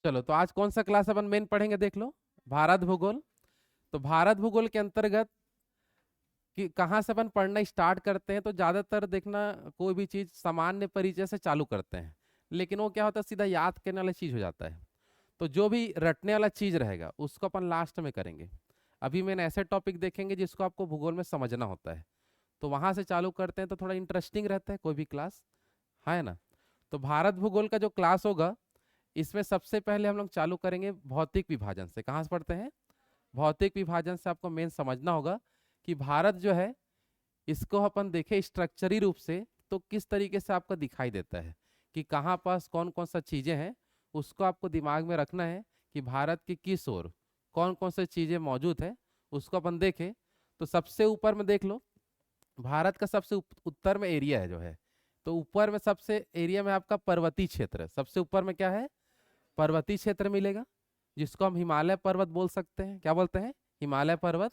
चलो तो आज कौन सा क्लास अपन मेन पढ़ेंगे देख लो। भारत भूगोल। तो भारत भूगोल के अंतर्गत कि कहाँ से अपन पढ़ना स्टार्ट करते हैं, तो ज्यादातर देखना कोई भी चीज सामान्य परिचय से चालू करते हैं, लेकिन वो क्या होता है सीधा याद करने वाला चीज हो जाता है। तो जो भी रटने वाला चीज रहेगा उसको अपन लास्ट में करेंगे। अभी मैंने ऐसे टॉपिक देखेंगे जिसको आपको भूगोल में समझना होता है, तो वहां से चालू करते हैं तो थोड़ा इंटरेस्टिंग रहता है कोई भी क्लास, है ना। तो भारत भूगोल का जो क्लास होगा, इसमें सबसे पहले हम लोग चालू करेंगे भौतिक विभाजन से। कहाँ से पढ़ते हैं? भौतिक विभाजन से आपको मेन समझना होगा कि भारत जो है, इसको अपन देखें स्ट्रक्चरी रूप से तो किस तरीके से आपको दिखाई देता है, कि कहाँ पास कौन कौन सा चीजें हैं, उसको आपको दिमाग में रखना है कि भारत की किस ओर कौन कौन सी चीजें मौजूद है, उसको अपन देखें। तो सबसे ऊपर में देख लो, भारत का सबसे उत्तर में एरिया है जो है, तो ऊपर में सबसे एरिया में आपका पर्वतीय क्षेत्र है। सबसे ऊपर में क्या है? पर्वतीय क्षेत्र मिलेगा, जिसको हम हिमालय पर्वत बोल सकते हैं। क्या बोलते हैं? हिमालय पर्वत।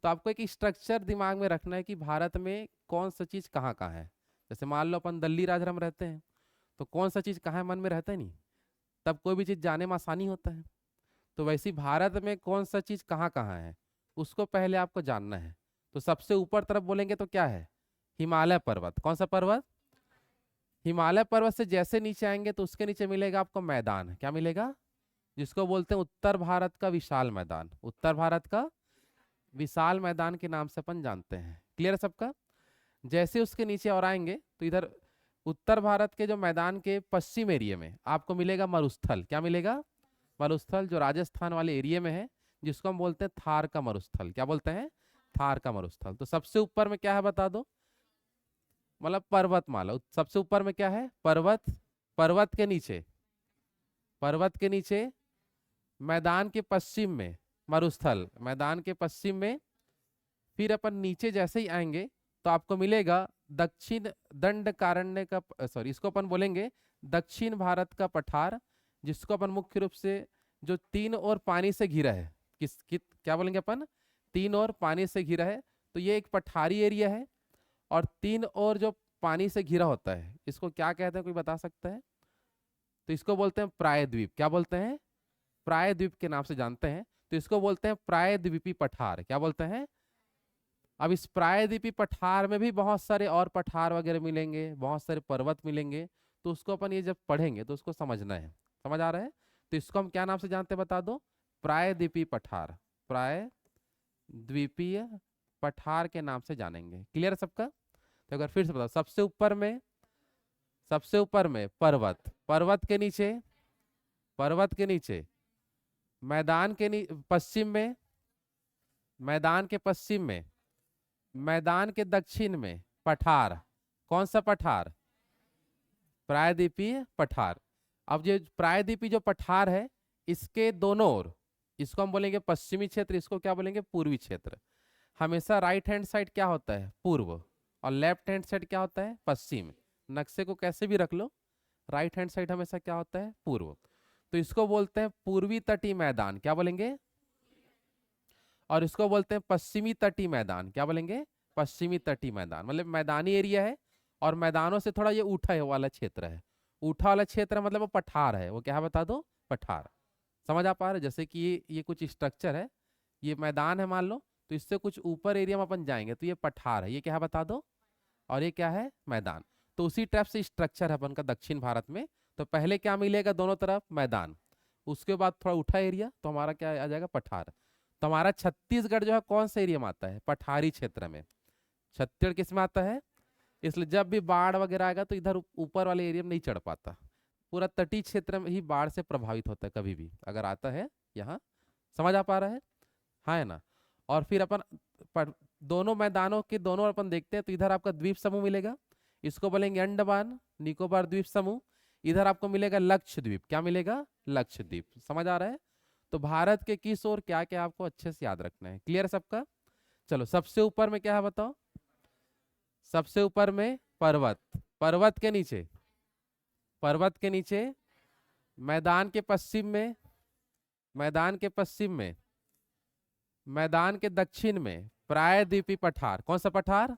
तो आपको एक स्ट्रक्चर दिमाग में रखना है कि भारत में कौन सा चीज कहाँ कहाँ है। जैसे मान लो अपन दिल्ली राज्य में रहते हैं, तो कौन सा चीज कहाँ है मन में रहता है नहीं, तब कोई भी चीज जाने में आसानी होता है। तो वैसे ही भारत में कौन सा चीज कहाँ कहाँ है, उसको पहले आपको जानना है। तो सबसे ऊपर तरफ बोलेंगे तो क्या है? हिमालय पर्वत। कौन सा पर्वत? हिमालय पर्वत से जैसे नीचे आएंगे तो उसके नीचे मिलेगा आपको मैदान। क्या मिलेगा? जिसको बोलते हैं उत्तर भारत का विशाल मैदान। उत्तर भारत का विशाल मैदान के नाम से अपन जानते हैं। क्लियर है सबका? जैसे उसके नीचे और आएंगे तो इधर उत्तर भारत के जो मैदान के पश्चिम एरिया में आपको मिलेगा मरुस्थल। क्या मिलेगा? मरुस्थल, जो राजस्थान वाले एरिया में है, जिसको हम बोलते हैं थार का मरुस्थल। क्या बोलते हैं? थार का मरुस्थल। तो सबसे ऊपर में क्या है बता दो, मतलब पर्वतमाला। सबसे ऊपर में क्या है? पर्वत। पर्वत के नीचे, पर्वत के नीचे मैदान के पश्चिम में मरुस्थल। मैदान के पश्चिम में फिर अपन नीचे जैसे ही आएंगे तो आपको मिलेगा दक्षिण दंडकारण्य का, सॉरी इसको अपन बोलेंगे दक्षिण भारत का पठार, जिसको अपन मुख्य रूप से जो तीन और पानी से घिरा है। क्या बोलेंगे अपन? तीन और पानी से घिरा है। तो ये एक पठारी एरिया है, और तीन और जो पानी से घिरा होता है इसको क्या कहते हैं, कोई बता सकता है? तो इसको बोलते हैं प्रायद्वीप। क्या बोलते हैं? प्रायद्वीप के नाम से जानते हैं। तो इसको बोलते हैं प्रायद्वीपी पठार। क्या बोलते हैं? अब इस प्रायद्वीपी पठार में भी बहुत सारे और पठार वगैरह मिलेंगे, बहुत सारे पर्वत मिलेंगे। तो उसको अपन ये जब पढ़ेंगे तो उसको समझना है। समझ आ रहा है? तो इसको हम क्या नाम से जानते हैं बता दो? प्रायद्वीपी पठार। प्रायद्वीपीय पठार के नाम से जानेंगे। क्लियर है सबका? तो अगर फिर से बताओ, सबसे ऊपर में, सबसे ऊपर में पर्वत, पर्वत के नीचे, पर्वत के नीचे मैदान के पश्चिम में, मैदान के पश्चिम में, मैदान के दक्षिण में पठार। कौन सा पठार? प्रायद्वीपीय पठार। अब ये प्रायद्वीपी जो पठार है, इसके दोनों ओर, इसको हम बोलेंगे पश्चिमी क्षेत्र, इसको क्या बोलेंगे? पूर्वी क्षेत्र। हमेशा राइट हैंड साइड क्या होता है? पूर्व, और लेफ्ट हैंड साइड क्या होता है? पश्चिम। नक्शे को कैसे भी रख लो, राइट हैंड साइड हमेशा क्या होता है? पूर्व। तो इसको बोलते हैं पूर्वी तटीय मैदान। क्या बोलेंगे? और इसको बोलते हैं पश्चिमी तटीय मैदान। क्या बोलेंगे? पश्चिमी तटीय मैदान। मतलब मैदानी एरिया है, और मैदानों से थोड़ा ये ऊठा वाला क्षेत्र है। ऊठा वाला क्षेत्र मतलब वो पठार है। वो क्या है बता दो? पठार। समझ आ पा रहे? जैसे कि ये कुछ स्ट्रक्चर है, ये मैदान है मान लो, तो इससे कुछ ऊपर एरिया में अपन जाएंगे तो ये पठार है। ये क्या है बता दो? और ये क्या है? मैदान। तो उसी टाइप से स्ट्रक्चर है अपन का दक्षिण भारत में। तो पहले क्या मिलेगा? दोनों तरफ मैदान, उसके बाद थोड़ा उठा एरिया, तो हमारा क्या आ जाएगा? पठार। तो हमारा छत्तीसगढ़ जो है कौन से एरिया में आता है? पठारी क्षेत्र में। छत्तीसगढ़ किस में आता है? इसलिए जब भी बाढ़ वगैरह आएगा तो इधर ऊपर वाले एरिया में नहीं चढ़ पाता, पूरा तटीय क्षेत्र में ही बाढ़ से प्रभावित होता है कभी भी अगर आता है यहाँ। समझ आ पा रहा है? हाँ है ना। और फिर अपन दोनों मैदानों के दोनों अपन देखते हैं तो इधर आपका द्वीप समूह मिलेगा, इसको बोलेंगे अंडमान निकोबार द्वीप समूह। इधर आपको मिलेगा लक्षद्वीप। क्या मिलेगा? लक्षद्वीप। समझ आ रहा है? तो भारत के किस ओर क्या क्या आपको अच्छे से याद रखना है। क्लियर है सबका? चलो सबसे ऊपर में क्या है बताओ? सबसे ऊपर में पर्वत। पर्वत के नीचे, पर्वत के नीचे मैदान के पश्चिम में, मैदान के पश्चिम में, मैदान के दक्षिण में प्रायद्वीपी पठार। कौन सा पठार?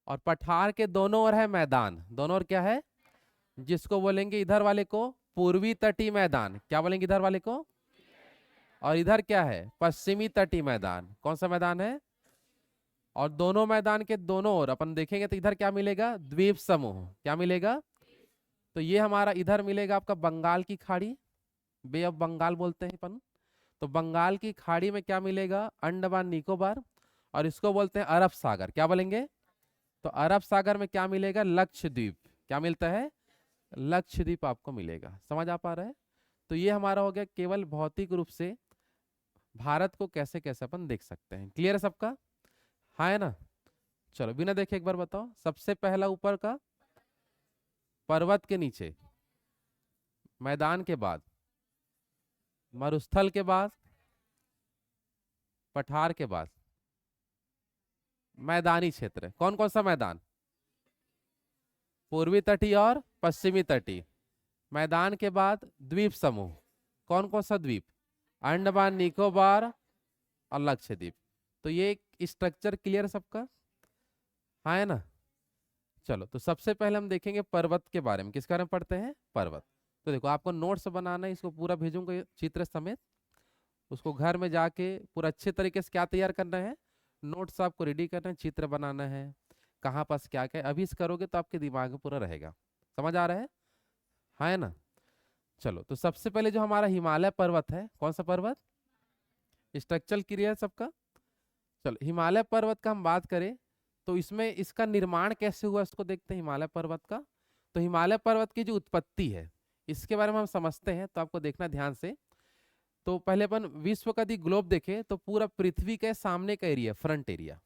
और पठार के दोनों ओर है मैदान। दोनों ओर क्या है? जिसको बोलेंगे इधर वाले को पूर्वी तटीय मैदान, क्या बोलेंगे इधर वाले को, और इधर क्या है, पश्चिमी तटीय मैदान। कौन सा मैदान है, और दोनों मैदान के दोनों ओर अपन देखेंगे तो इधर क्या मिलेगा, द्वीप समूह। क्या मिलेगा, तो ये हमारा इधर मिलेगा आपका बंगाल की खाड़ी, बे ऑफ बंगाल बोलते हैं अपन। तो बंगाल की खाड़ी में क्या मिलेगा, अंडमान निकोबार, और इसको बोलते हैं अरब सागर। क्या बोलेंगे, तो अरब सागर में क्या मिलेगा, लक्षद्वीप। क्या मिलता है, लक्षद्वीप आपको मिलेगा। समझ आ पा रहा है। तो ये हमारा हो गया केवल भौतिक रूप से भारत को कैसे कैसे अपन देख सकते हैं। क्लियर है सबका, हाँ है ना। चलो बिना देखे एक बार बताओ, सबसे पहला ऊपर का पर्वत के नीचे, मैदान के बाद, मरुस्थल के बाद, पठार के बाद, मैदानी क्षेत्र। कौन कौन सा मैदान, पूर्वी तटीय और पश्चिमी तटीय। मैदान के बाद द्वीप समूह, कौन कौन सा द्वीप, अंडमान निकोबार और लक्षद्वीप। तो ये एक स्ट्रक्चर क्लियर सबका, हाँ है ना। चलो तो सबसे पहले हम देखेंगे पर्वत के बारे में। किसके बारे में पढ़ते हैं, पर्वत। तो देखो आपको नोट्स बनाना है, इसको पूरा भेजूंगा चित्र समेत। उसको घर में जाके पूरा अच्छे तरीके से क्या तैयार करना है, नोट्स आपको रेडी करना है, चित्र बनाना है, कहाँ पास क्या क्या है। अभी से करोगे तो आपके दिमाग में पूरा रहेगा। समझ आ रहा है, हाँ है ना। चलो तो सबसे पहले जो हमारा हिमालय पर्वत है, कौन सा पर्वत, स्ट्रक्चरल क्लियर सबका। चलो हिमालय पर्वत का हम बात करें तो इसमें इसका निर्माण कैसे हुआ इसको देखते हैं, हिमालय पर्वत का। तो हिमालय पर्वत की जो उत्पत्ति है इसके बारे में हम समझते हैं, तो आपको देखना ध्यान से। तो पहले अपन विश्व का यदि ग्लोब देखें तो पूरा पृथ्वी के सामने का एरिया, फ्रंट एरिया,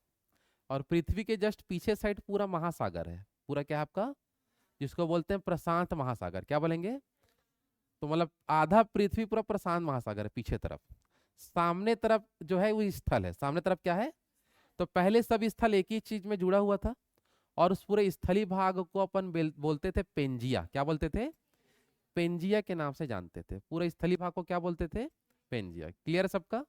और पृथ्वी के जस्ट पीछे साइड पूरा महासागर है। पूरा क्या है आपका, जिसको बोलते हैं प्रशांत महासागर। क्या बोलेंगे, तो मतलब आधा पृथ्वी पूरा प्रशांत महासागर है पीछे तरफ। सामने तरफ जो है वो स्थल है, सामने तरफ क्या है, तो पहले सब स्थल एक ही चीज में जुड़ा हुआ था, और उस पूरे स्थली भाग को अपन बोलते थे पेंजिया। क्या बोलते थे, पेंजिया के नाम से जानते थे। पूरे स्थली भाग को क्या बोलते थे, पेंजिया। क्लियर सबका।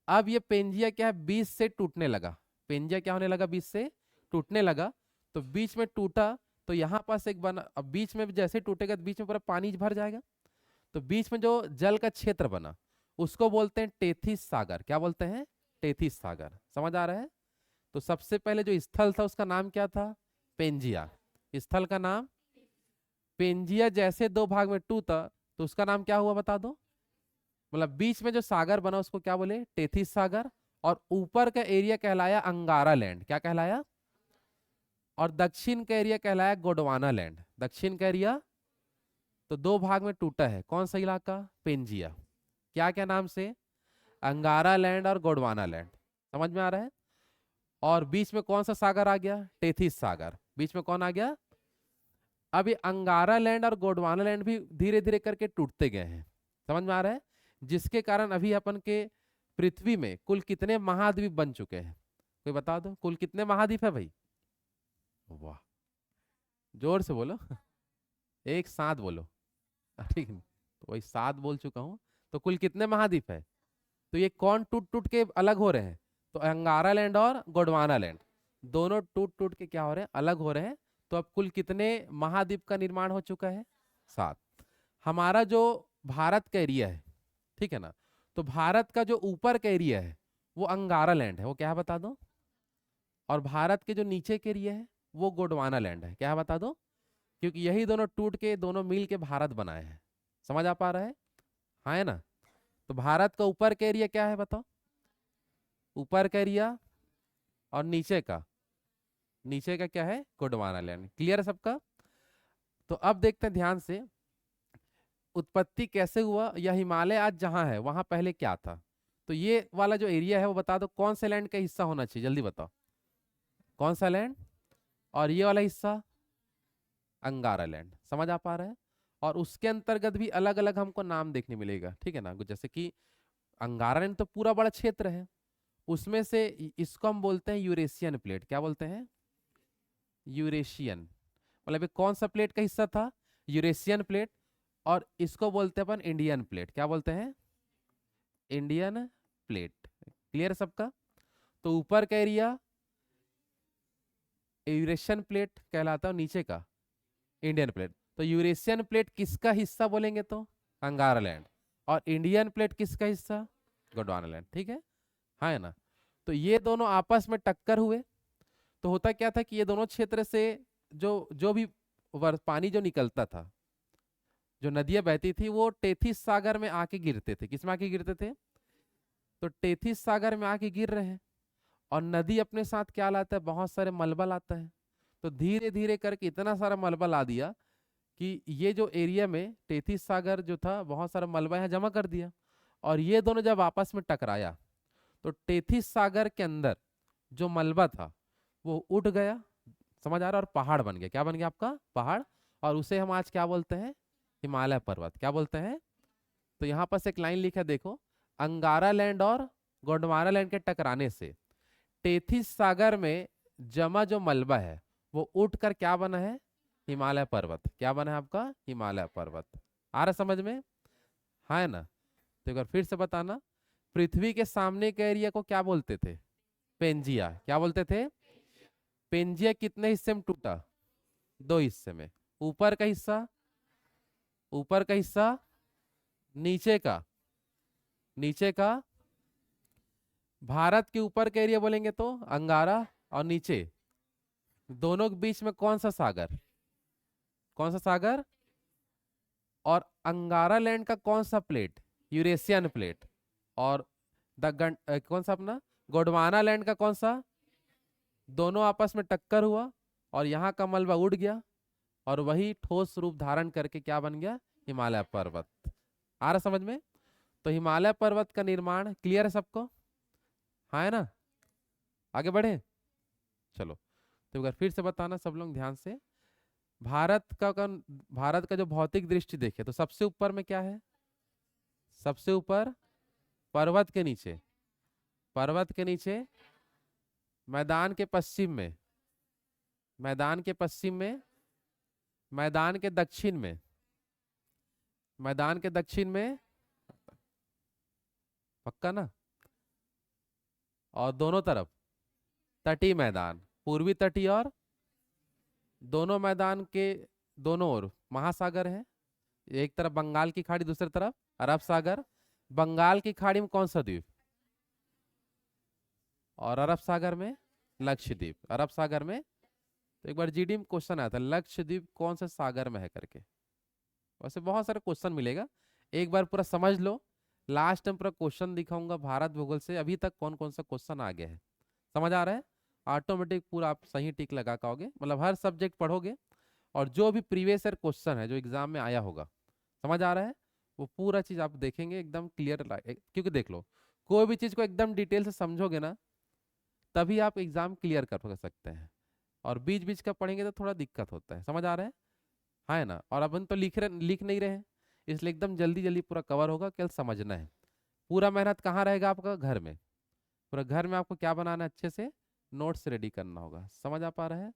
अब ये पेंजिया क्या है, बीच से टूटने लगा। पेंजिया क्या होने लगा, बीच से टूटने लगा। तो बीच में टूटा तो यहाँ पास एक बना, अब बीच में जैसे टूटेगा तो बीच में पूरा पानी भर जाएगा। तो बीच में जो जल का क्षेत्र बना उसको बोलते हैं टेथिस सागर। क्या बोलते हैं, टेथिस सागर। समझ आ रहा है। तो सबसे पहले जो स्थल था उसका नाम क्या था, पेंजिया। स्थल का नाम पेंजिया। जैसे दो भाग में टूटा तो उसका नाम क्या हुआ बता दो, मतलब बीच में जो सागर बना उसको क्या बोले, टेथिस सागर। और ऊपर का एरिया कहलाया अंगारा लैंड। क्या कहलाया, और दक्षिण का एरिया कहलाया गोंडवाना लैंड। दक्षिण का एरिया तो दो भाग में टूटा है, कौन सा इलाका, पेंजिया। क्या क्या नाम से, अंगारा लैंड और गोंडवाना लैंड। समझ में आ रहा है। और बीच में कौन सा सागर आ गया, टेथिस सागर। बीच में कौन आ गया, अभी अंगारा लैंड और गोंडवाना लैंड भी धीरे धीरे करके टूटते गए हैं। समझ में आ रहा है। जिसके कारण अभी अपन के पृथ्वी में कुल कितने महाद्वीप बन चुके हैं, कोई बता दो, कुल कितने महाद्वीप है भाई। वाह, जोर से बोलो एक साथ बोलो। ठीक है, तो वही 7 बोल चुका हूँ। तो कुल कितने महाद्वीप है, तो ये कौन टूट टूट के अलग हो रहे हैं, तो अंगारा लैंड और गोंडवाना लैंड दोनों टूट टूट के क्या हो रहे हैं, अलग हो रहे हैं। तो अब कुल कितने महाद्वीप का निर्माण हो चुका है, 7। हमारा जो भारत का एरिया है, ठीक है ना, तो भारत का जो ऊपर का एरिया है वो अंगारा लैंड है, वो क्या है बता दो। और भारत के जो नीचे के एरिया है वो गोंडवाना लैंड है। क्या है बता दो, क्योंकि यही दोनों टूट के दोनों मिल के भारत बनाए हैं। समझ आ पा रहा है, हाँ है ना। तो भारत का ऊपर का एरिया क्या है बताओ, ऊपर का एरिया, और नीचे का क्या है, गोंडवाना लैंड। क्लियर है सबका। तो अब देखते हैं ध्यान से उत्पत्ति कैसे हुआ, या हिमालय आज जहां है वहां पहले क्या था। तो ये वाला जो एरिया है वो बता दो कौन से लैंड का हिस्सा होना चाहिए, जल्दी बताओ कौन सा लैंड, और ये वाला हिस्सा अंगारा लैंड। समझ आ पा रहा है। और उसके अंतर्गत भी अलग अलग हमको नाम देखने मिलेगा, ठीक है ना। जैसे कि अंगारा लैंड तो पूरा बड़ा क्षेत्र है, उसमें से इसको हम बोलते हैं यूरेशियन प्लेट। क्या बोलते हैं, यूरेशियन, मतलब ये कौन सा प्लेट का हिस्सा था, यूरेशियन प्लेट। और इसको बोलते हैं अपन इंडियन प्लेट। क्या बोलते हैं, इंडियन प्लेट। क्लियर सबका। तो ऊपर का एरिया यूरेशियन प्लेट कहलाता है और नीचे का इंडियन प्लेट। तो यूरेशियन प्लेट किसका हिस्सा बोलेंगे तो अंगारा लैंड, और इंडियन प्लेट किसका हिस्सा गोंडवाना लैंड, ठीक है, हाँ है ना। तो ये दोनों आपस में टक्कर हुए, तो होता क्या था कि ये दोनों क्षेत्र से जो जो भी पानी जो निकलता था, जो नदियां बहती थी, वो टेथिस सागर में आके गिरते थे। किसमें आके गिरते थे? तो टेथिस सागर में आके गिर रहे हैं, और नदी अपने साथ क्या लाता है? बहुत सारे मलबा लाता है। तो धीरे धीरे करके इतना सारा मलबा ला दिया कि ये जो एरिया में टेथिस सागर जो था, बहुत सारा मलबा यहाँ जमा कर दिया, और ये दोनों जब आपस में टकराया तो टेथिस सागर के अंदर जो मलबा था वो उठ गया, समझ आ रहा है, और पहाड़ बन गया। क्या बन गया आपका? पहाड़। और उसे हम आज क्या बोलते हैं? हिमालय पर्वत। क्या बोलते हैं? तो यहाँ पर एक लाइन लिखा देखो, अंगारा लैंड और गोंडवाना लैंड के टकराने से टेथिस सागर में जमा जो मलबा है वो उठकर क्या बना है? हिमालय पर्वत। क्या बना है आपका? हिमालय पर्वत। आ रहा समझ में? हाँ है ना। तो एक बार फिर से बताना, पृथ्वी के सामने के एरिया को क्या बोलते थे? पेंजिया। क्या बोलते थे? पेंजिया कितने हिस्से में टूटा? दो हिस्से में। ऊपर का हिस्सा, ऊपर का हिस्सा, नीचे का, नीचे का। भारत के ऊपर का एरिया बोलेंगे तो अंगारा, और नीचे दोनों के बीच में कौन सा सागर? कौन सा सागर? और अंगारा लैंड का कौन सा प्लेट? Eurasian plate. और कौन सा अपना गोंडवाना लैंड का कौन सा? दोनों आपस में टक्कर हुआ, और यहाँ का मलबा उड़ गया, और वही ठोस रूप धारण करके क्या बन गया? हिमालय पर्वत। आ रहा समझ में? तो हिमालय पर्वत का निर्माण क्लियर है सबको? हाँ है ना। आगे बढ़े, चलो। तो एक बार फिर से बताना सब लोग ध्यान से। भारत का जो भौतिक दृष्टि देखे तो सबसे ऊपर में क्या है? सबसे ऊपर पर्वत के नीचे, पर्वत के नीचे मैदान के पश्चिम में, मैदान के पश्चिम में, मैदान के दक्षिण में, मैदान के दक्षिण में, पक्का ना, और दोनों तरफ तटीय मैदान, पूर्वी तटीय, और दोनों मैदान के दोनों ओर महासागर है। एक तरफ बंगाल की खाड़ी, दूसरी तरफ अरब सागर। बंगाल की खाड़ी में कौन सा द्वीप? और अरब सागर में लक्षद्वीप। अरब सागर में, तो एक बार जीडी में क्वेश्चन आया था लक्षद्वीप कौन से सागर में है करके। वैसे बहुत सारे क्वेश्चन मिलेगा, एक बार पूरा समझ लो। लास्ट टाइम पूरा क्वेश्चन दिखाऊंगा भारत भूगोल से अभी तक कौन कौन सा क्वेश्चन आ गया है। समझ आ रहा है? ऑटोमेटिक पूरा आप सही टिक लगा पाओगे, मतलब हर सब्जेक्ट पढ़ोगे, और जो भी प्रीवियस ईयर क्वेश्चन है जो एग्जाम में आया होगा, समझ आ रहा है, वो पूरा चीज आप देखेंगे एकदम क्लियर। क्योंकि देख लो, कोई भी चीज को एकदम डिटेल से समझोगे ना, तभी आप एग्जाम क्लियर कर सकते हैं। और बीच बीच का पढ़ेंगे तो थोड़ा दिक्कत होता है। समझ आ रहा है? हाँ है ना। और अपन तो लिख नहीं रहे हैं, इसलिए एकदम जल्दी जल्दी पूरा कवर होगा, केवल समझना है। पूरा मेहनत कहाँ रहेगा आपका? घर में। पूरा घर में आपको क्या बनाना है? अच्छे से नोट्स रेडी करना होगा। समझ आ पा रहा है?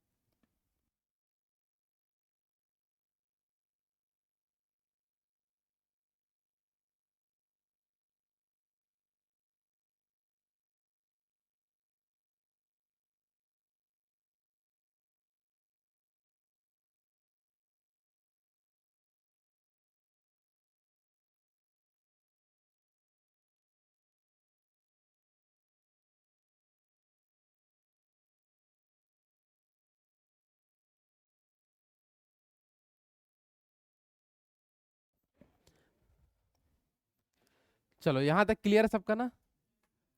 चलो यहाँ तक क्लियर है सबका ना?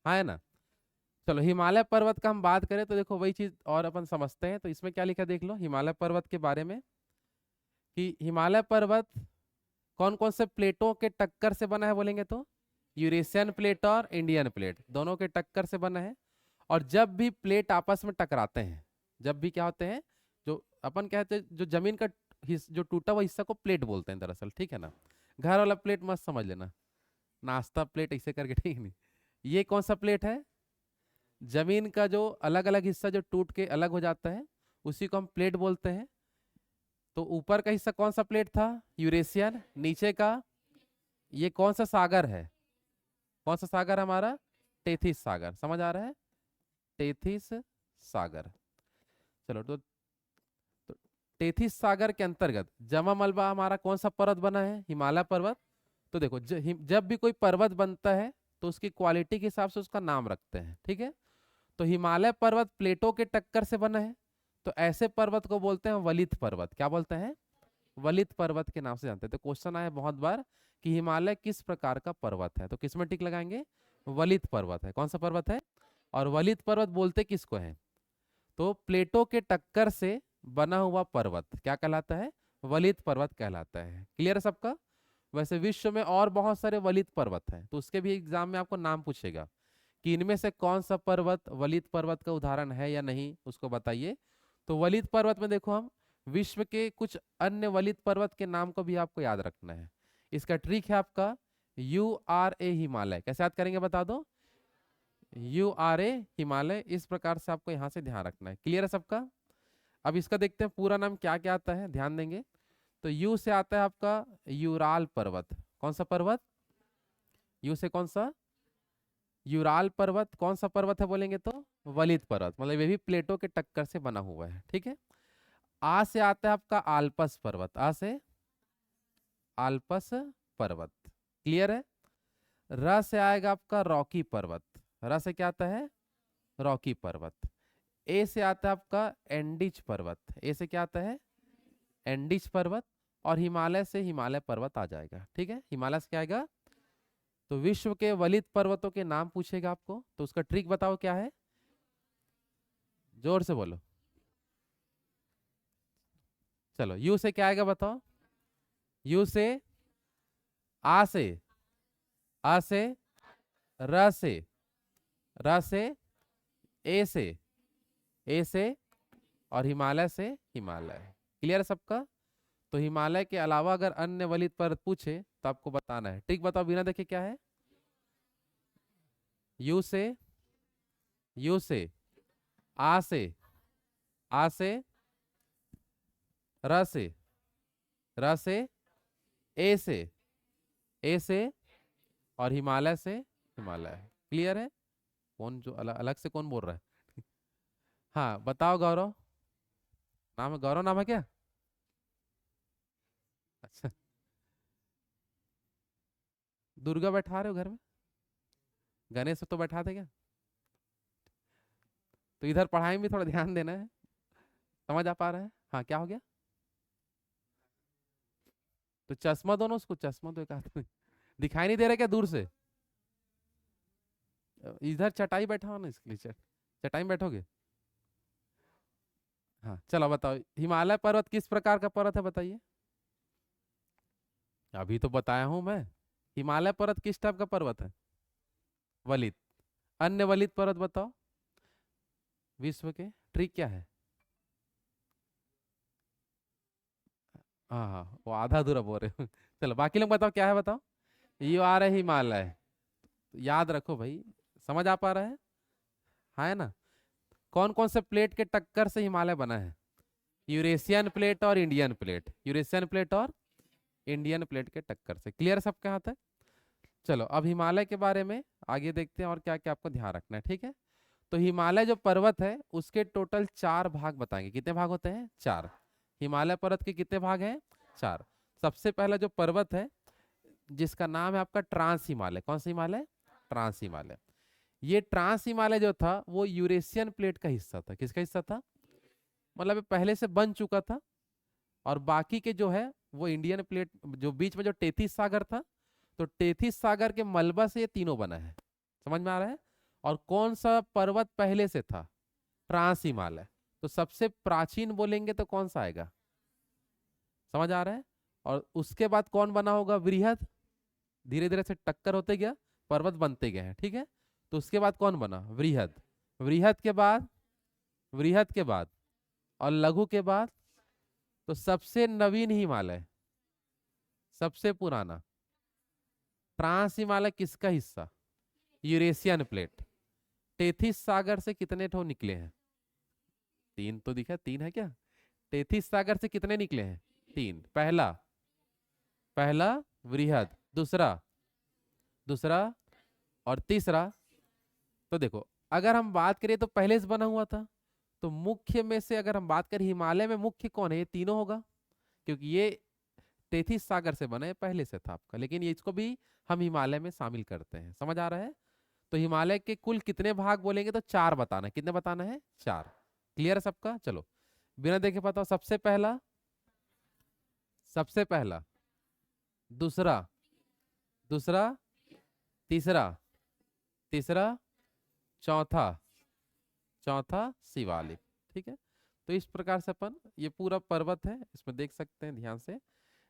हाँ है ना। चलो हिमालय पर्वत का हम बात करें तो देखो वही चीज और अपन समझते हैं। तो इसमें क्या लिखा देख लो हिमालय पर्वत के बारे में, कि हिमालय पर्वत कौन कौन से प्लेटों के टक्कर से बना है बोलेंगे तो यूरेशियन प्लेट और इंडियन प्लेट दोनों के टक्कर से बना है। और जब भी प्लेट आपस में टकराते हैं, जब भी क्या होते हैं, जो अपन कहते हैं जो जमीन का जो टूटा हुआ हिस्सा को प्लेट बोलते हैं दरअसल, ठीक है ना। घर वाला प्लेट मत समझ लेना, नाश्ता प्लेट ऐसे करके, ठीक नहीं। ये कौन सा प्लेट है? जमीन का जो अलग अलग हिस्सा जो टूट के अलग हो जाता है, उसी को हम प्लेट बोलते हैं। तो ऊपर का हिस्सा कौन सा प्लेट था? यूरेशियन। नीचे का ये कौन सा सागर है? कौन सा सागर हमारा? टेथिस सागर। समझ आ रहा है? टेथिस सागर। चलो तो टेथिस सागर के अंतर्गत जमा मलबा हमारा कौन सा पर्वत बना है? हिमालय पर्वत। तो देखो जब भी कोई पर्वत बनता है तो उसकी क्वालिटी के हिसाब से उसका नाम रखते हैं, ठीक है। तो हिमालय पर्वत प्लेटों के टक्कर से बना है, तो ऐसे पर्वत को बोलते हैं वलित पर्वत। क्या बोलते हैं? वलित पर्वत के नाम से जानते हैं। तो क्वेश्चन आया बहुत बार कि हिमालय किस प्रकार का पर्वत है, तो किस में टिक लगाएंगे? वलित पर्वत है। कौन सा पर्वत है? और वलित पर्वत बोलते किसको है? तो प्लेटों के टक्कर से बना हुआ पर्वत क्या कहलाता है? वलित पर्वत कहलाता है। क्लियर है सबका? वैसे विश्व में और बहुत सारे वलित पर्वत हैं, तो उसके भी एग्जाम में आपको नाम पूछेगा कि इनमें से कौन सा पर्वत वलित पर्वत का उदाहरण है या नहीं, उसको बताइए। तो वलित पर्वत में देखो, हम विश्व के कुछ अन्य वलित पर्वत के नाम को भी आपको याद रखना है। इसका ट्रिक है आपका URA हिमालय। कैसे याद करेंगे बता दो? URA हिमालय, इस प्रकार से आपको यहाँ से ध्यान रखना है। क्लियर है सबका? अब इसका देखते हैं पूरा नाम क्या क्या आता है, ध्यान देंगे। तो यू से आता है आपका यूराल पर्वत। कौन सा पर्वत? यू से कौन सा? यूराल पर्वत। कौन सा पर्वत है बोलेंगे तो? वलित पर्वत, मतलब ये भी प्लेटों के टक्कर से बना हुआ है, ठीक है। आ से आता है आपका आल्पस पर्वत। आ से आल्पस पर्वत। क्लियर है? र से आएगा आपका रॉकी पर्वत। र से क्या आता है? रॉकी पर्वत। ए से आता है आपका एंडिज पर्वत। ए से क्या आता है? एंडिज पर्वत। और हिमालय से हिमालय पर्वत आ जाएगा, ठीक है। हिमालय से क्या आएगा? तो विश्व के वलित पर्वतों के नाम पूछेगा आपको, तो उसका ट्रिक बताओ क्या है? जोर से बोलो। चलो, यू से क्या आएगा बताओ? यू से आ से, आ से, र से, र से, ए से, ए से, और हिमालय से हिमालय। क्लियर है सबका? तो हिमालय के अलावा अगर अन्य वलित पर्वत पूछे तो आपको बताना है। ट्रिक बताओ बिना देखे क्या है? यू से, यू से, आ से, आ से, र से, र से, ए से, ए से, और हिमालय से हिमालय। क्लियर है? कौन जो अलग अलग से कौन बोल रहा है? हाँ बताओ गौरव। नाम है गौरव, नाम है क्या? अच्छा, दुर्गा बैठा रहे हो घर में? गणेश तो बैठा थे क्या? तो इधर पढ़ाई में थोड़ा ध्यान देना है। समझ आ पा रहा है? हाँ, क्या हो गया? तो चश्मा दो ना उसको, चश्मा दो एक हाथ में। दिखाई नहीं दे रहा क्या दूर से? इधर चटाई बैठा हो ना, इसके लिए चटाई में बैठोगे? हाँ चलो बताओ, हिमालय पर्वत किस प्रकार का पर्वत है बताइए? अभी तो बताया हूं मैं। हिमालय पर्वत किस टाइप का पर्वत है? वलित। अन्य वलित पर्वत बताओ विश्व के। ट्रिक क्या है? हाँ हाँ, वो आधा अधूरा बोल रहे हो। चलो बाकी लोग बताओ क्या है, बताओ। यू आ रहा है हिमालय। याद रखो भाई। समझ आ पा रहा है? हाँ है ना? कौन कौन से प्लेट के टक्कर से हिमालय बना है? यूरेशियन प्लेट और इंडियन प्लेट। यूरेशियन प्लेट और इंडियन प्लेट के टक्कर से। क्लियर सब कहाँ तक? चलो अब हिमालय के बारे में आगे देखते हैं और क्या क्या आपको ध्यान रखना है, ठीक है। तो हिमालय जो पर्वत है उसके टोटल 4 भाग बताएंगे। कितने भाग होते हैं? 4। हिमालय पर्वत के कितने भाग हैं? 4। सबसे पहला जो पर्वत है जिसका नाम है आपका ट्रांस हिमालय। कौन सा हिमालय? ट्रांस हिमालय। ये ट्रांस हिमालय जो था वो यूरेशियन प्लेट का हिस्सा था। किसका हिस्सा था? मतलब ये पहले से बन चुका था। और बाकी के जो है वो इंडियन प्लेट, जो बीच में जो टेथिस सागर था, तो टेथिस सागर के मलबा से ये तीनों बना है। समझ में आ रहा है? और कौन सा पर्वत पहले से था? ट्रांस हिमालय। तो सबसे प्राचीन बोलेंगे तो कौन सा आएगा? समझ आ रहा है? और उसके बाद कौन बना होगा? वृहद। धीरे धीरे से टक्कर होते गया, पर्वत बनते गए हैं, ठीक है। तो उसके बाद कौन बना? वृहद। वृहद के बाद, वृहद के बाद और लघु के बाद, तो सबसे नवीन हिमालय, सबसे पुराना ट्रांस हिमालय किसका हिस्सा? Eurasian plate. टेथिस सागर से कितने ठो निकले हैं? 3 तो दिखा, 3 है क्या? टेथिस सागर से कितने निकले हैं? 3। पहला, पहला वृहद, दूसरा, दूसरा, और तीसरा। तो देखो, अगर हम बात करें तो पहले से बना हुआ था, तो मुख्य में से अगर हम बात करें, हिमालय में मुख्य कौन है? ये तीनों होगा, क्योंकि ये तेथिस सागर से बना है, पहले से था आपका, लेकिन ये इसको भी हम हिमालय में शामिल करते हैं। समझ आ रहा है? तो हिमालय के कुल कितने भाग बोलेंगे तो चार बताना है। कितने बताना है? चार। क्लियर है सबका? चलो बिना देखे बताओ। सबसे पहला, सबसे पहला, दूसरा, दूसरा, तीसरा, तीसरा, चौथा, चौथा शिवालिक। ठीक है, तो इस प्रकार से अपन, ये पूरा पर्वत है, इसमें देख सकते हैं ध्यान से।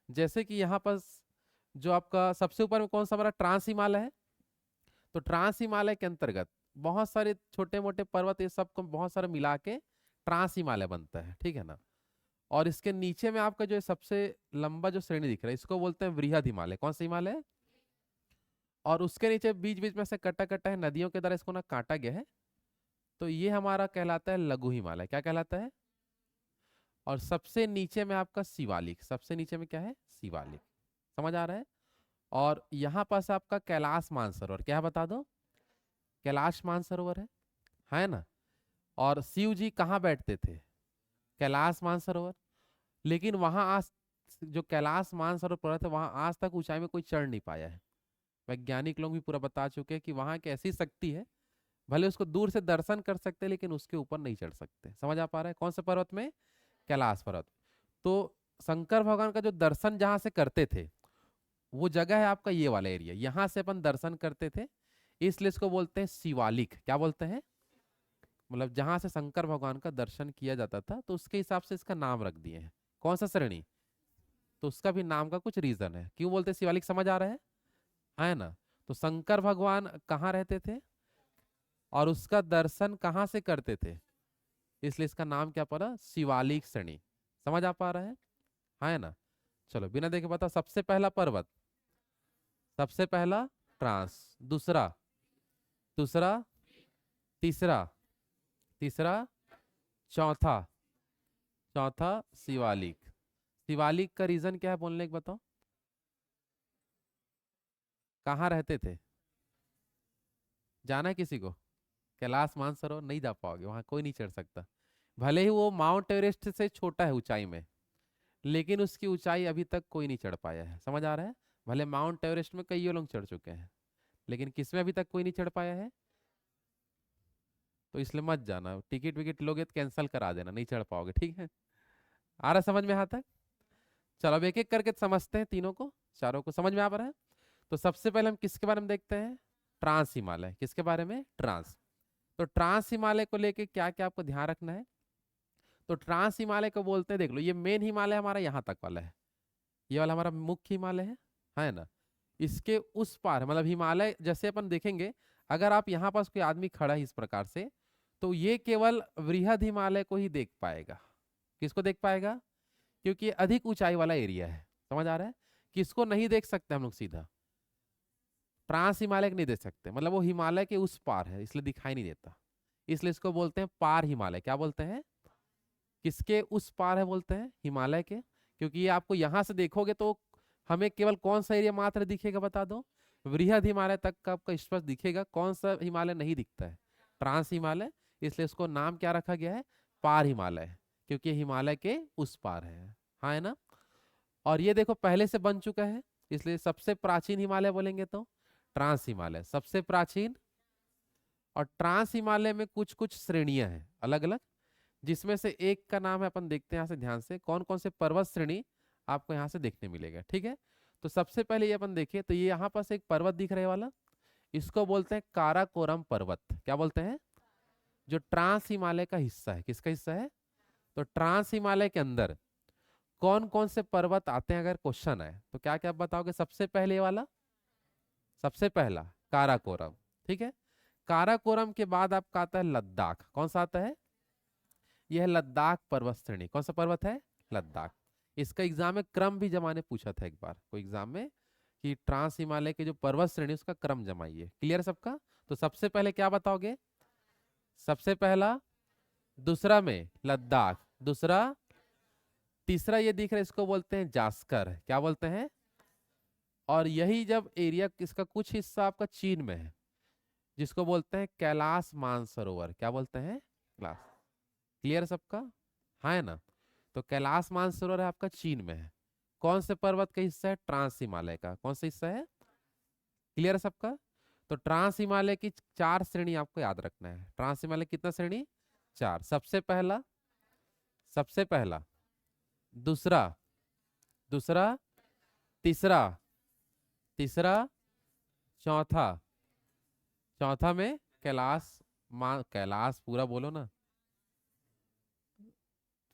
जैसे कि यहाँ पर जो आपका सबसे ऊपर में कौन सा हमारा ट्रांस हिमालय है, तो ट्रांस हिमालय के अंतर्गत बहुत सारे छोटे मोटे पर्वत, ये सब को बहुत सारे मिला के ट्रांस हिमालय बनता है। ठीक है ना? और इसके नीचे में आपका जो है सबसे लंबा जो श्रेणी दिख रहा है, इसको बोलते हैं वृहद हिमालय। कौन सा हिमालय? और उसके नीचे बीच बीच में से कटा कटा है, नदियों के द्वारा इसको ना काटा गया है, तो ये हमारा कहलाता है लघु हिमालय। क्या कहलाता है? और सबसे नीचे में आपका शिवालिक। सबसे नीचे में क्या है? शिवालिक। समझ आ रहा है? और यहाँ पास आपका कैलाश मानसरोवर। क्या है बता दो? कैलाश मानसरोवर है ना? और शिव जी कहाँ बैठते थे? कैलाश मानसरोवर। लेकिन वहां आज, जो कैलाश मानसरोवर पर्वत है, वहां आज तक ऊंचाई में कोई चढ़ नहीं पाया है। वैज्ञानिक लोग भी पूरा बता चुके हैं कि वहां की ऐसी शक्ति है, भले उसको दूर से दर्शन कर सकते हैं लेकिन उसके ऊपर नहीं चढ़ सकते। समझ आ पा रहा है? कौन से पर्वत में? कैलाश पर्वत। तो शंकर भगवान का जो दर्शन जहां से करते थे, वो जगह है आपका ये वाला एरिया, यहां से अपन दर्शन करते थे, इसलिए इसको बोलते हैं शिवालिक। क्या बोलते हैं? मतलब जहां से शंकर भगवान का दर्शन किया जाता था, तो उसके हिसाब से इसका नाम रख दिए हैं। कौन सा श्रेणी? तो उसका भी नाम का कुछ रीजन है क्यों बोलते हैं शिवालिक। समझ आ रहा है ना? तो शंकर भगवान कहाँ रहते थे और उसका दर्शन कहाँ से करते थे, इसलिए इसका नाम क्या पड़ा? शिवालिक श्रेणी। समझ आ पा रहा है ना? चलो बिना देखे बताओ। सबसे पहला पर्वत, सबसे पहला ट्रांस, दूसरा, दूसरा, तीसरा, तीसरा, चौथा, चौथा शिवालिक। शिवालिक का रीजन क्या है बोलने के बताओ? कहाँ रहते थे? जाना है किसी को? कैलाश मानसरोवर नहीं जा पाओगे, वहां कोई नहीं चढ़ सकता। भले ही वो माउंट एवरेस्ट से छोटा है ऊंचाई में, लेकिन उसकी ऊंचाई अभी तक कोई नहीं चढ़ पाया है। समझ आ रहा है? भले माउंट एवरेस्ट में कई लोग चढ़ चुके हैं, लेकिन किसमें अभी तक कोई नहीं चढ़ पाया है। तो इसलिए मत जाना, टिकट विकेट लोगे तो कैंसिल करा देना, नहीं चढ़ पाओगे। ठीक है? आ रहा समझ में यहाँ तक? चलो अब एक एक करके समझते हैं, तीनों को, चारों को समझ में आ रहा है। तो सबसे पहले हम किसके बारे में देखते हैं? ट्रांस हिमालय। किसके बारे में? ट्रांस। तो ट्रांस हिमालय को लेके क्या क्या आपको ध्यान रखना है? तो ट्रांस हिमालय को बोलते हैं, देख लो, ये मेन हिमालय हमारा यहाँ तक वाला है, ये वाला हमारा मुख्य हिमालय है ना? इसके उस पार, मतलब हिमालय जैसे अपन देखेंगे, अगर आप यहाँ पास कोई आदमी खड़ा है इस प्रकार से, तो ये केवल वृहद हिमालय को ही देख पाएगा। किसको देख पाएगा? क्योंकि ये अधिक ऊंचाई वाला एरिया है। समझ आ रहा है? किसको नहीं देख सकते हम लोग सीधा? ट्रांस हिमालय को नहीं देख सकते, मतलब वो हिमालय के उस पार है, इसलिए दिखाई नहीं देता। इसलिए इसको बोलते हैं पार हिमालय। क्या बोलते हैं? किसके उस पार है बोलते हैं? हिमालय के। क्योंकि ये आपको यहां से देखोगे तो हमें केवल कौन सा एरिया मात्र दिखेगा बता दो? वृहद हिमालय तक का आपका स्पष्ट दिखेगा। कौन सा हिमालय नहीं दिखता है? ट्रांस हिमालय। इसलिए इसको नाम क्या रखा गया है? पार हिमालय, क्योंकि हिमालय के उस पार है। हाँ, है ना? और ये देखो पहले से बन चुका है, इसलिए सबसे प्राचीन हिमालय बोलेंगे तो ट्रांस हिमालय सबसे प्राचीन। और ट्रांस हिमालय में कुछ कुछ श्रेणियां हैं अलग अलग, जिसमें से एक का नाम है, अपन देखते हैं यहाँ से ध्यान से, कौन कौन से पर्वत श्रेणी आपको यहाँ से देखने मिलेगा। ठीक है? तो सबसे पहले ये अपन देखें, तो ये यहाँ पास एक पर्वत दिख रहे वाला, इसको बोलते हैं काराकोरम पर्वत। क्या बोलते हैं? जो ट्रांस हिमालय का हिस्सा है। किसका हिस्सा है? तो ट्रांस हिमालय के अंदर कौन कौन से पर्वत आते हैं, अगर क्वेश्चन है तो क्या क्या आप बताओगे? सबसे पहले वाला, सबसे पहला काराकोरम। ठीक है? काराकोरम के बाद आपका आता है लद्दाख। कौन सा आता है? यह है लद्दाख पर्वत श्रेणी। कौन सा पर्वत है? लद्दाख। इसका एग्जाम में क्रम भी जमा ने पूछा था एक बार कोई एग्जाम में, कि ट्रांस हिमालय के जो पर्वत श्रेणी उसका क्रम जमाइए। क्लियर है सबका? तो सबसे पहले क्या बताओगे? सबसे पहला, दूसरा में लद्दाख, दूसरा, तीसरा ये दिख रहा है, इसको बोलते हैं जास्कर। क्या बोलते हैं? और यही जब एरिया, इसका कुछ हिस्सा आपका चीन में है, जिसको बोलते हैं कैलाश मानसरोवर। क्या बोलते हैं? कैलाश। क्लियर सबका? हाँ है ना? तो कैलाश मानसरोवर है आपका चीन में है। कौन से पर्वत का हिस्सा है? ट्रांस हिमालय का। कौन सा हिस्सा है? क्लियर है सबका? तो ट्रांस हिमालय की 4 श्रेणी आपको याद रखना है। ट्रांस हिमालय कितना श्रेणी? 4। सबसे पहला, दूसरा, दूसरा, तीसरा, तीसरा, चौथा, चौथा में कैलाश। कैलाश पूरा बोलो ना,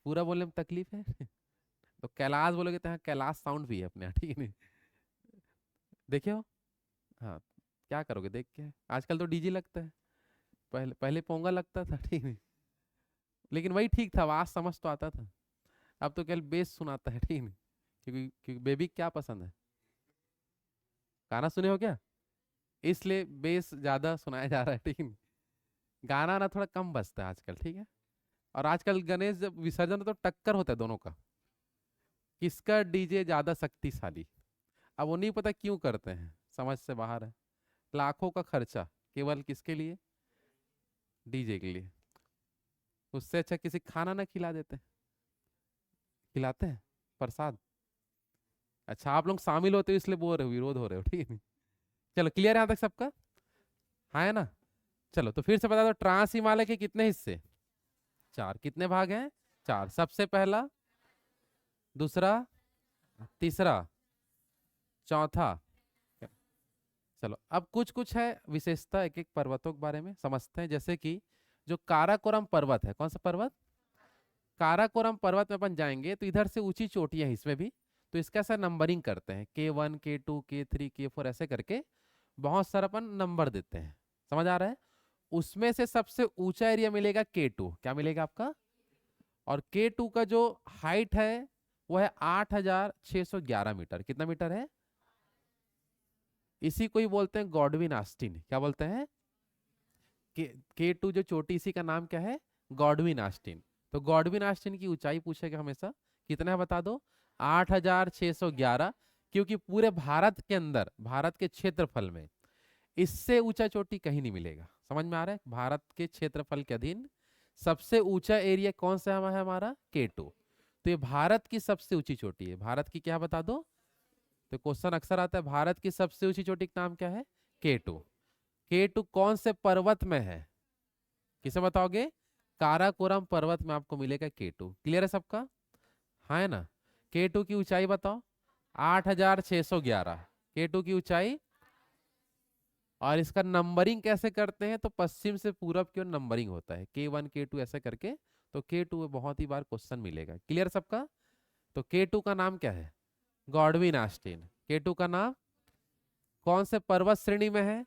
पूरा बोलने में तकलीफ है। तो कैलाश बोलोगे तो यहाँ कैलाश साउंड भी है अपने यहाँ, ठीक है नहीं? देखियो। हाँ, क्या करोगे देख के? आजकल तो डीजे लगता है, पहले पहले पोंगा लगता था, ठीक नहीं? लेकिन वही ठीक था, आवाज समझ तो आता था। अब तो केवल बेस सुनाता है, ठीक नहीं? क्योंकि बेबी क्या पसंद है? गाना सुने हो क्या? इसलिए बेस ज्यादा सुनाया जा रहा है, ठीक नहीं? गाना ना थोड़ा कम बजता है आजकल, ठीक है? और आजकल गणेश जब विसर्जन हो तो टक्कर होता है दोनों का, किसका डीजे ज्यादा शक्तिशाली। अब वो नहीं पता क्यों करते हैं, समझ से बाहर है। लाखों का खर्चा केवल किसके लिए? डीजे के लिए। उससे अच्छा किसी खाना ना खिला देते। खिलाते हैं प्रसाद। अच्छा, आप लोग शामिल होते हो इसलिए बोल रहे हो, विरोध हो रहे हो, ठीक है? चलो, क्लियर है यहाँ तक सबका? हाँ है ना? चलो तो फिर से बता दो, ट्रांस हिमालय के कितने हिस्से? 4। कितने भाग हैं? 4। सबसे पहला, दूसरा, तीसरा, चौथा। चलो अब कुछ कुछ है विशेषता एक एक पर्वतों के बारे में समझते हैं। जैसे कि जो काराकोरम पर्वत है, कौन सा पर्वत? काराकोरम पर्वत में अपन जाएंगे तो इधर से ऊंची चोटियां हैं इसमें भी। तो इसका ऐसा नंबरिंग करते हैं, K1, K2, K3, K4 ऐसे करके बहुत सारा अपन नंबर देते हैं। समझ आ रहा है? उसमें से सबसे ऊंचा एरिया मिलेगा K2। क्या मिलेगा आपका? और K2 का जो हाइट है वो है 8,611 मीटर। कितना मीटर है? इसी को ही बोलते हैं गॉडविन आस्टीन। क्या बोलते हैं? K2 जो चोटी, इसी का नाम क्या है? Godwin Austin. तो गॉडविन आस्टीन की ऊंचाई पूछेगा हमेशा, कितना है बता दो? 8,611। क्योंकि पूरे भारत के अंदर, भारत के क्षेत्रफल में इससे ऊंचा चोटी कहीं नहीं मिलेगा। समझ में आ रहा है? भारत के क्षेत्रफल के अधीन सबसे ऊंचा एरिया कौन सा है हमारा? K2। तो ये भारत की सबसे ऊंची चोटी है। भारत की क्या बता दो? तो क्वेश्चन अक्सर आता है, भारत की सबसे ऊंची चोटी का नाम क्या है? K2। K2 कौन से पर्वत में है? किसे बताओगे? काराकोरम पर्वत में आपको मिलेगा K2। क्लियर है सबका? हाँ है ना? K2 की ऊंचाई बताओ? 8,611 K2 की ऊंचाई। और इसका नंबरिंग कैसे करते हैं? तो पश्चिम से पूरब की ओर नंबरिंग होता है, K1, K2 ऐसे करके। तो K2 में बहुत ही बार क्वेश्चन मिलेगा। क्लियर सबका? तो K2 का नाम क्या है? Godwin Austin. K2 का नाम कौन से पर्वत श्रेणी में है?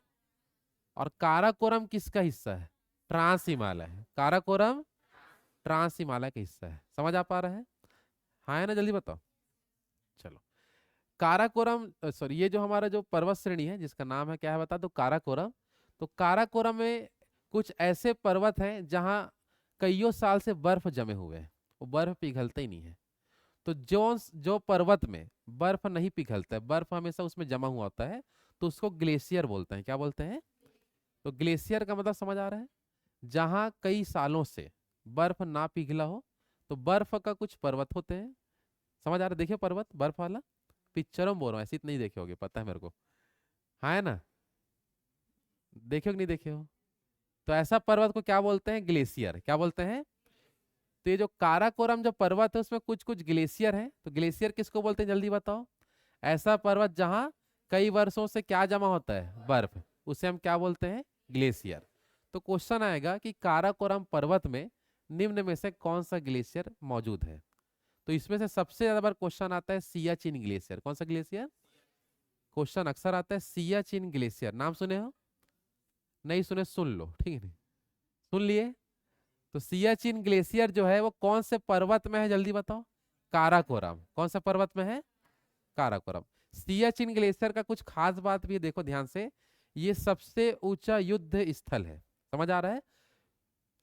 और काराकोरम किसका हिस्सा है? ट्रांस हिमालय। काराकोरम ट्रांस हिमालय का हिस्सा है। समझ आ पा रहा है? हाँ है ना? जल्दी बताओ। चलो, काराकोरम, सॉरी, ये जो हमारा जो पर्वत श्रेणी है जिसका नाम है क्या है बता दो? काराकोरम। तो काराकोरम में कुछ ऐसे पर्वत हैं जहां कईयों साल से बर्फ जमे हुए हैं, वो बर्फ पिघलते ही नहीं है। तो जो जो पर्वत में बर्फ नहीं पिघलता है, बर्फ हमेशा उसमें जमा हुआ होता है, तो उसको ग्लेशियर बोलते हैं। क्या बोलते हैं? तो ग्लेशियर का मतलब समझ आ रहा है? जहां कई सालों से बर्फ ना पिघला हो, तो बर्फ का कुछ पर्वत होते हैं। समझ आ रहा है? देखिए पर्वत बर्फ वाला, पिक्चरों में बोल रहा हूँ, ऐसे नहीं देखे होगे, पता है मेरे को। हाँ है ना? देखे हो कि नहीं देखे हो? तो ऐसा पर्वत को क्या बोलते हैं? ग्लेशियर। क्या बोलते हैं? तो ये जो काराकोरम जो पर्वत है उसमें कुछ कुछ ग्लेशियर है। तो ग्लेशियर किसको बोलते हैं जल्दी बताओ? ऐसा पर्वत जहां कई वर्षों से क्या जमा होता है? बर्फ। उसे हम क्या बोलते हैं? ग्लेशियर। तो क्वेश्चन आएगा कि काराकोरम पर्वत में निम्न में से कौन सा ग्लेशियर मौजूद है? तो इसमें से सबसे ज्यादा बार क्वेश्चन आता है सियाचिन ग्लेशियर। कौन सा ग्लेशियर? क्वेश्चन अक्सर आता है सियाचिन ग्लेशियर। नाम सुने हो? नहीं सुने? सुन लो, ठीक है? नहीं सुन लिए? तो सियाचिन ग्लेशियर जो है वो कौन से पर्वत में है जल्दी बताओ? काराकोरम। कौन सा पर्वत में है? काराकोरम। सियाचिन ग्लेशियर का कुछ खास बात भी देखो ध्यान से, ये सबसे ऊंचा युद्ध स्थल है। समझ आ रहा है?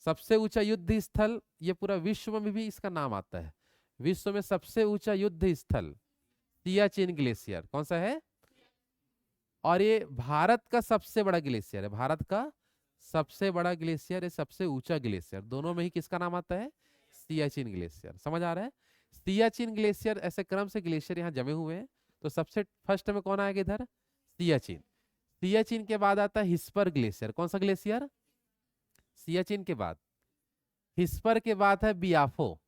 सबसे ऊंचा युद्ध स्थल, ये पूरा विश्व में भी इसका नाम आता है। विश्व में सबसे ऊंचा युद्ध स्थल सियाचिन ग्लेशियर कौन सा है? और ये भारत का सबसे बड़ा ग्लेशियर है। भारत का सबसे बड़ा ग्लेशियर है, सबसे ऊंचा ग्लेशियर। दोनों में ही किसका नाम आता है? सियाचिन ग्लेशियर। समझ आ रहा है? सियाचिन ग्लेशियर, ऐसे क्रम से ग्लेशियर यहाँ जमे हुए हैं। तो सबसे फर्स्ट में कौन आएगा इधर? सियाचिन। सियाचिन के बाद आता है हिस्पर ग्लेशियर। कौन सा ग्लेशियर? सियाचिन के बाद। हिस्पर के बाद है बियाफो।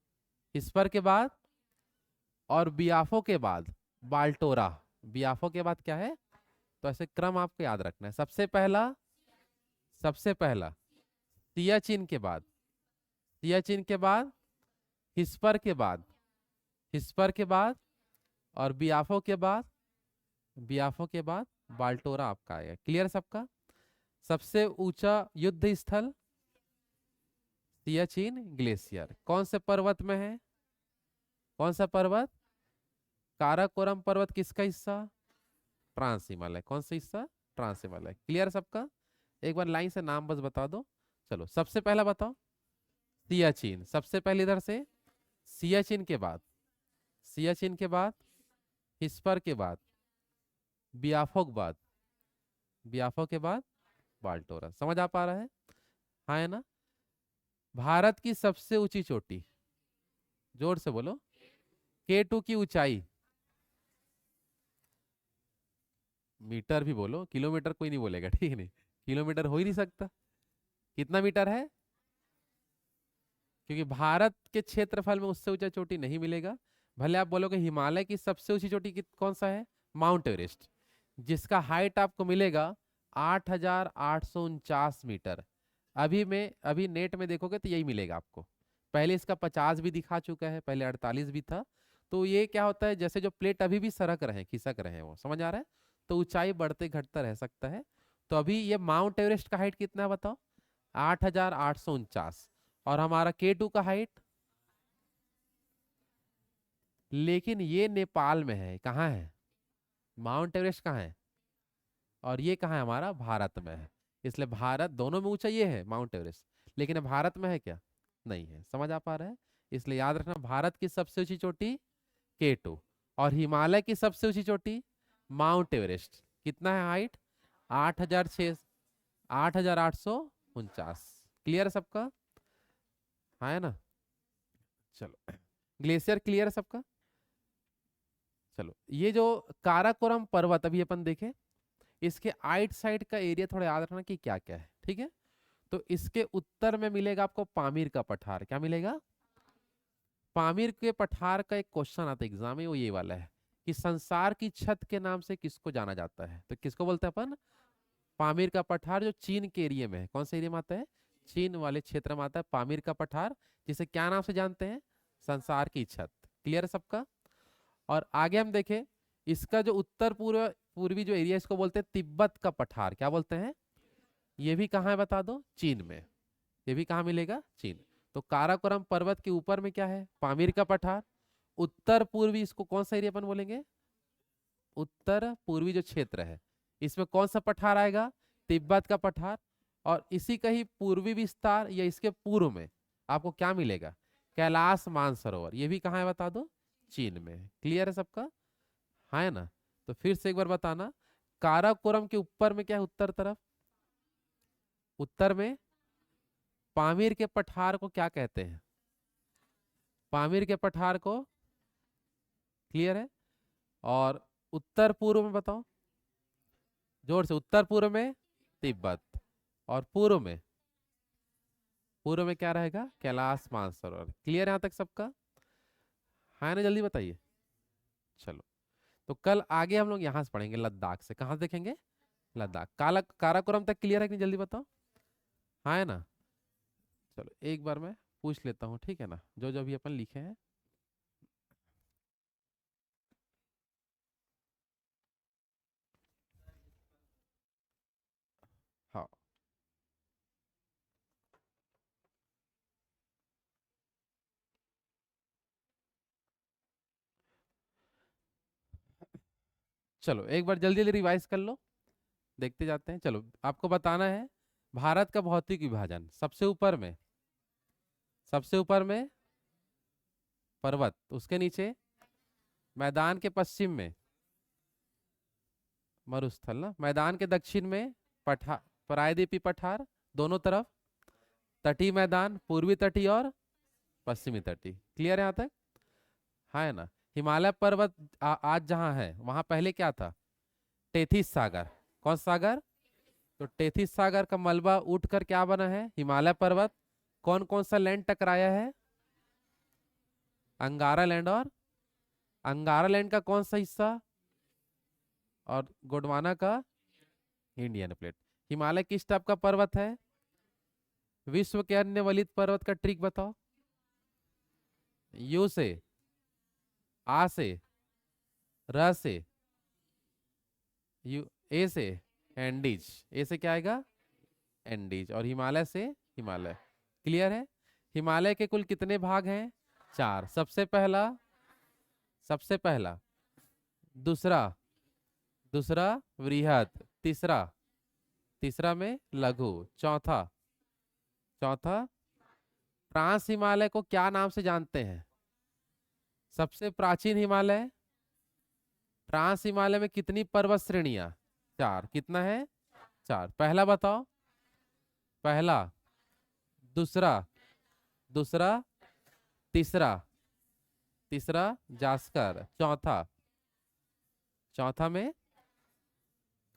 हिस्पर के बाद और बियाफो के बाद बाल्टोरा। बियाफो के बाद क्या है? तो ऐसे क्रम आपको याद रखना है। सबसे पहला सियाचिन के बाद, सियाचिन के बाद हिस्पर के बाद, हिस्पर के बाद और बियाफो के बाद, बियाफो के बाद बाल्टोरा आपका आएगा। क्लियर सबका? सबसे ऊंचा युद्ध स्थल सियाचिन ग्लेशियर। कौन से पर्वत में है? कौन सा पर्वत? काराकोरम पर्वत किसका हिस्सा? ट्रांस हिमालय। कौन सा हिस्सा? ट्रांस हिमालय। क्लियर सबका? एक बार लाइन से नाम बस बता दो। चलो सबसे पहला बताओ। सियाचिन सबसे पहले इधर से, सियाचिन के बाद, सियाचिन के बाद हिस्पर के बाद, बियाफो के बाद, बियाफो के बाद बाल्टोरा। समझ आ पा रहा है? हाँ है ना? भारत की सबसे ऊंची चोटी, जोर से बोलो। K2 की ऊंचाई, मीटर भी बोलो, किलोमीटर कोई नहीं बोलेगा, ठीक है? नहीं, किलोमीटर हो ही नहीं सकता। कितना मीटर है? क्योंकि भारत के क्षेत्रफल में उससे ऊंचा चोटी नहीं मिलेगा। भले आप बोलोगे हिमालय की सबसे ऊंची चोटी कौन सा है? माउंट एवरेस्ट, जिसका हाइट आपको मिलेगा 8,849 मीटर। अभी नेट में देखोगे तो यही मिलेगा आपको। पहले इसका 50 भी दिखा चुका है, पहले 48 भी था। तो ये क्या होता है, जैसे जो प्लेट अभी भी सरक रहे हैं, खिसक रहे हैं, वो समझ आ रहा है? तो ऊंचाई बढ़ते घटता रह सकता है। तो अभी ये माउंट एवरेस्ट का हाइट कितना है बताओ? 8,849। और हमारा K2 का हाइट, लेकिन ये नेपाल में है। कहाँ है? माउंट एवरेस्ट कहाँ है? और ये कहाँ है? हमारा भारत में है। इसलिए भारत दोनों में ऊंचा ये है माउंट एवरेस्ट, लेकिन भारत में है क्या? नहीं है। समझ आ पा रहा है? इसलिए याद रखना, भारत की सबसे ऊंची चोटी K2 और हिमालय की सबसे ऊंची चोटी माउंट एवरेस्ट। कितना है हाइट? 8,849। क्लियर है सबका? हाँ है ना? चलो, ग्लेशियर क्लियर है सबका? चलो, ये जो काराकोरम पर्वत अभी अपन देखें, इसके आइट साइड का एरिया थोड़ा याद रखना कि क्या क्या है, ठीक है? तो इसके उत्तर में मिलेगा आपको पामीर का पठार। क्या मिलेगा? पामीर के पठार का एक क्वेश्चन आता है एग्जाम में, वो ये वाला है कि संसार की छत के नाम से किसको जाना जाता है? तो किसको बोलते हैं अपन? पामीर का पठार, जो चीन के एरिया में है। कौन से एरिया में आता है? चीन वाले क्षेत्र में आता है पामीर का पठार, जिसे क्या नाम से जानते हैं? संसार की छत। क्लियर है सबका? और आगे हम देखें, इसका जो उत्तर पूर्वी जो एरिया, इसको बोलते हैं तिब्बत का पठार। क्या बोलते हैं? ये भी कहाँ है बता दो? चीन में। ये भी कहाँ मिलेगा? चीन। तो काराकोरम पर्वत के ऊपर में क्या है? पामीर का पठार। उत्तर पूर्वी, इसको कौन सा एरिया अपन बोलेंगे? उत्तर पूर्वी जो क्षेत्र है, इसमें कौन सा पठार आएगा? तिब्बत का पठार। और इसी का ही पूर्वी विस्तार या इसके पूर्व में आपको क्या मिलेगा? कैलाश मानसरोवर। ये भी कहाँ है बता दो? चीन में। क्लियर है सबका? हाँ है ना? तो फिर से एक बार बताना, काराकोरम के ऊपर में क्या है? उत्तर तरफ, उत्तर में पामीर के पठार को क्या कहते हैं? पामीर के पठार को। क्लियर है? और उत्तर पूर्व में बताओ, जोर से। उत्तर पूर्व में तिब्बत, और पूर्व में, पूर्व में क्या रहेगा? कैलाश मानसरोवर। क्लियर है यहाँ तक सबका? हाँ ना? जल्दी बताइए। चलो, तो कल आगे हम लोग यहाँ से पढ़ेंगे लद्दाख से। कहाँ से देखेंगे? लद्दाख। काराकोरम तक क्लियर है कि नहीं? जल्दी बताओ। हाँ है ना? चलो एक बार मैं पूछ लेता हूँ, ठीक है ना, जो जो भी अपन लिखे हैं। हाँ, चलो एक बार जल्दी जल्दी रिवाइज कर लो, देखते जाते हैं। चलो, आपको बताना है भारत का भौतिक विभाजन। सबसे ऊपर में, सबसे ऊपर में पर्वत, उसके नीचे मैदान के पश्चिम में मरुस्थल ना, मैदान के दक्षिण में प्रायद्वीपीय पठार, दोनों तरफ तटीय मैदान, पूर्वी तटीय और पश्चिमी तटी। क्लियर है यहाँ तक? हाँ है ना। हिमालय पर्वत आज जहाँ है वहां पहले क्या था? टेथिस सागर। कौन सा सागर? तो टेथिस सागर का मलबा उठकर क्या बना है? हिमालय पर्वत। कौन कौन सा लैंड टकराया है? अंगारा लैंड। और अंगारा लैंड का कौन सा हिस्सा? और गोंडवाना का इंडियन प्लेट। हिमालय किस टाइप का पर्वत है? विश्व के अन्य वलित पर्वत का ट्रिक बताओ। यू से, आ से, र से, यू, ए से एंडीज। ए से क्या आएगा? एंडीज। और हिमालय से हिमालय। क्लियर है? हिमालय के कुल कितने भाग हैं? 4। सबसे पहला दूसरा, दूसरा वृहद, तीसरा में लघु, चौथा ट्रांस हिमालय को क्या नाम से जानते हैं? सबसे प्राचीन हिमालय। ट्रांस हिमालय में कितनी पर्वत श्रेणियां? 4। कितना है? 4। पहला बताओ। पहला, दूसरा, दूसरा, तीसरा जास्कर, चौथा में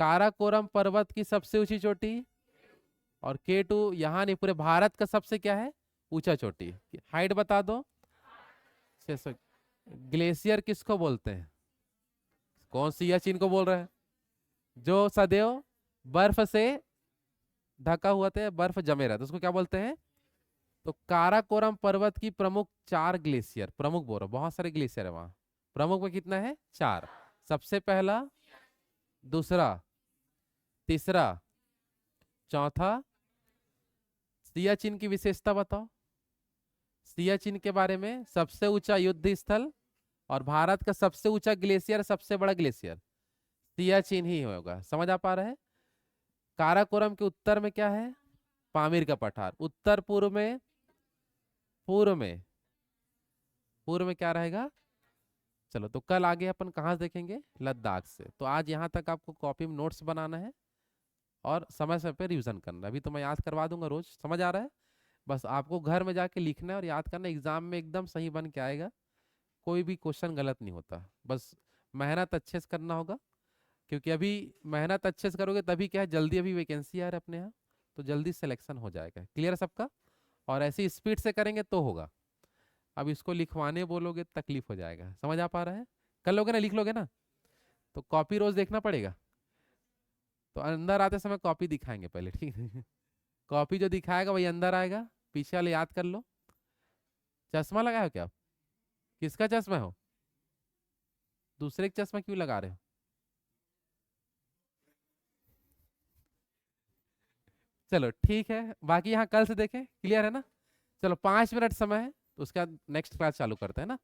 काराकोरम पर्वत की सबसे ऊंची चोटी। और K2 यहाँ नहीं, पूरे भारत का सबसे क्या है? ऊंचा चोटी। हाइट बता दो। 600। ग्लेशियर किसको बोलते हैं? कौन सियाचिन को बोल रहे हैं? जो सदैव बर्फ से ढका हुआ था, बर्फ जमे रहता, उसको क्या बोलते हैं? तो काराकोरम पर्वत की प्रमुख 4 ग्लेशियर, प्रमुख बोल रहा हूं, बहुत सारे ग्लेशियर है वहां। प्रमुख में कितना है? 4। सबसे पहला, दूसरा, तीसरा, चौथा। सियाचिन की विशेषता बताओ। सियाचिन के बारे में, सबसे ऊंचा युद्ध स्थल और भारत का सबसे ऊंचा ग्लेशियर, सबसे बड़ा ग्लेशियर सियाचिन ही होगा। समझ आ पा रहा है? काराकोरम के उत्तर में क्या है? पामीर का पठार। उत्तर पूर्व में, पूर्व में क्या रहेगा? चलो, तो कल आगे अपन कहाँ से देखेंगे? लद्दाख से। तो आज यहाँ तक आपको कॉपी में नोट्स बनाना है और समय समय पे रिवीजन करना है। अभी तो मैं याद करवा दूंगा रोज। समझ आ रहा है? बस आपको घर में जाके लिखना है और याद करना, एग्जाम में एकदम सही बन के आएगा। कोई भी क्वेश्चन गलत नहीं होता। बस मेहनत अच्छे से करना होगा, क्योंकि अभी मेहनत अच्छे से करोगे तभी क्या है, जल्दी अभी वैकेंसी आ रहा है अपने यहाँ, तो जल्दी सिलेक्शन हो जाएगा। क्लियर है सबका? और ऐसी स्पीड से करेंगे तो होगा। अब इसको लिखवाने बोलोगे तकलीफ हो जाएगा। समझ आ पा रहा है? कर लोगे ना? लिख लोगे ना? तो कॉपी रोज देखना पड़ेगा। तो अंदर आते समय कॉपी दिखाएंगे पहले, ठीक है? कॉपी जो दिखाएगा वही अंदर आएगा। पीछे वाले याद कर लो। चश्मा लगाए हो क्या आप? किसका चश्मा हो? दूसरे का चश्मा क्यों लगा रहे हो? चलो ठीक है, बाकी यहाँ कल से देखें। क्लियर है ना? चलो 5 मिनट समय है, तो उसके बाद नेक्स्ट क्लास चालू करते हैं ना।